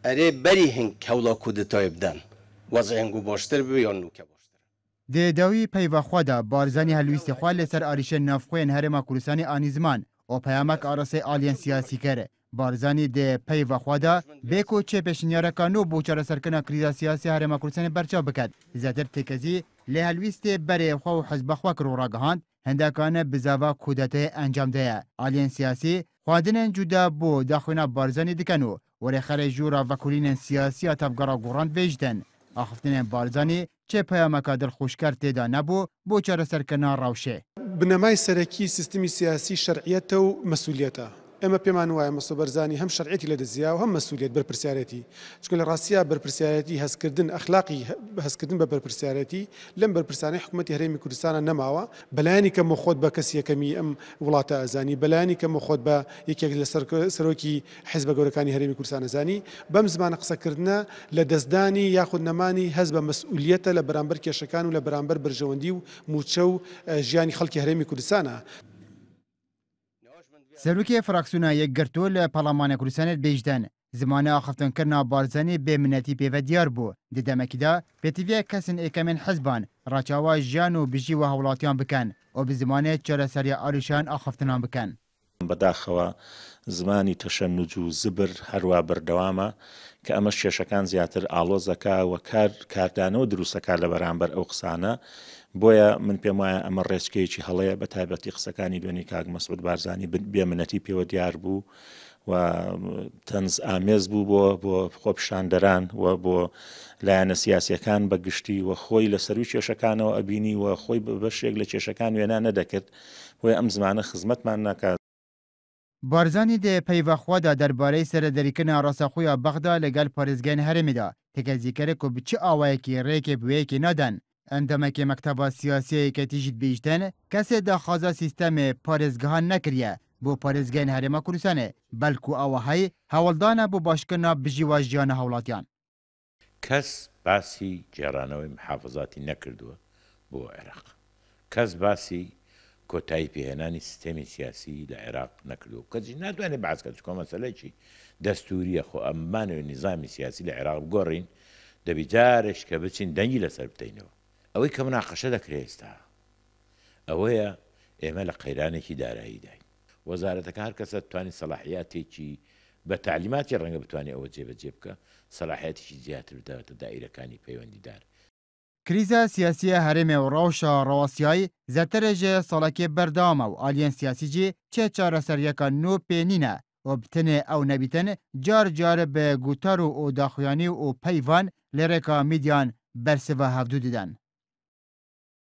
اره بری هنگ کولا کودتای بدن وضع هنگو باشتر بیان نو که باشتر ده داوی پیو خدا بارزانی هلویست خوال لسر آریش نافخوین هرما کوردستانی آنیزمان و پیامک آراسه آلین سیاسی کرده بارزانی ده پیو خدا بیکو چه پیشنیاره کانو بوچار سرکنا کریزا سیاسی هرما کوردستانی برچا بکد زیاتر تکزی له هلویست بری خو و حزب خو کرو راگهاند هندکانه بزاوا کودته انجام ده آلین سیاسی خواندن جدا بو داخوینا بارزانی دکنو ولی خر جورا وکولین سیاسی تفگرا گورند ویجدن آخفتن بارزانی چه پیامک دل خوشکر تیدا نبو بو چار سرکنا راوشه بنمای سرکی سیستمی سیاسی شرعیت و مسئولیته اما پیمان وای مسعود بارزانی هم شرعیتی لدزیا و هم مسئولیت برپرسیارتی چون راسیا برپرسیارتی هست کردن اخلاقی هست کردن برپرسیارتی لم برپرسیارتی حکومتی هرمی کردستان نماوا بلانی که مخود با کسی کمی ام ولات ازانی بلانی که مخود با یکی از سروکی حزب گورکانی هرمی کردستان ازانی بم زمان قصه کردنا لدزدانی یاخد نمانی حزب مسئولیت لبرانبر کشکان و لبرانبر برجواندی و موچو جیانی خلک هرمی کردستانه سروکی فراکسیونا یک گرتول پارلمان کوردستان بیجدن زمان آخفتن کرنا بارزانی به منتی پیو دیار بو ددمکیدا پتیوی کسن اکمن حزبان راچاوا جانو بجی و هولاتیان بکن و به زمان چرا سری آریشان آخفتنان بکن بەداخەوە زمانی تەشەنج و زبر هەروە بەردەوامە کە ئەمە شێشەکان زیاتر ئاڵۆزەکە و کاردانەوە دروستەکە لە بەرامبەر ئەو قسانە بۆیە من پێم وایە ئەمە ڕێچکەیەکی هەڵەیە بە تایبەتی قسەکانی دوێنی کاک مەسعود بارزانی بێمنەتی پێوە دیار بوو و تەنز ئامێز بوو بۆ خۆپیشاندەران و بۆ لایەنە سیاسیەکان بەگشتی و خۆی لە سەروی کێشەکانەوە ئەبینی و خۆی بەشێک لە کێشەکان وێنە نەدەکرد بۆیە ئەم زمانە خزمەتمان ناکات. بارزانی ده پیو خوادا درباره سردریکن راسخویا بغدا لگل پارزگین هرمی دا تکزی کرده که بچه آوائه که ریک بویه که ندن اندامه که مکتبا سیاسی که تیجید بیشتن کسی دا خوازا سیستم پارزگهان نکریه بو پارزگین هرما کوردستانه بلکو آوهی هولدانه بو باشکنا بجیواج جان هولاتیان کەس باسی جێرانەوەی محافظاتی نەکردووە بۆ عێراق کەس باسی کۆتایی پێهێنانی سیستەمی سیاسی لە عێراق نەکردووە کەسی ناتوانێت بەحس کات چکۆ مەسەلەیەکی دەستوریە خۆ ئەمانەوێت نیزامی سیاسی لە عێراق بگۆڕین دەبی جارێک کە بچین دەنگی لەسەر بتەینەوە ئەوەی کە مناقەشە دەکرێت ئێستا ئەوەیە ئێمە لە قەیرانێکی دارایی داین وەزارەتەکە هەر کەسە توانی سەلاحیاتێکی بە تعلیماتی ڕەنگە بتوانێت ئەوە جێبەجێ بکە سەلاحیاتێکی زیاتر بداتە دائیرەکانی پەیوەندیدار کریزا سیاسی هرم و روشا رواسیای زترج سالکی بردام و آلین سیاسی جی چه چاره سریکا نو پینینه و بتنه او نبیتن جار جار به گوتارو و داخویانی و پیوان لرکا میدیان برسه و هفدو دیدن.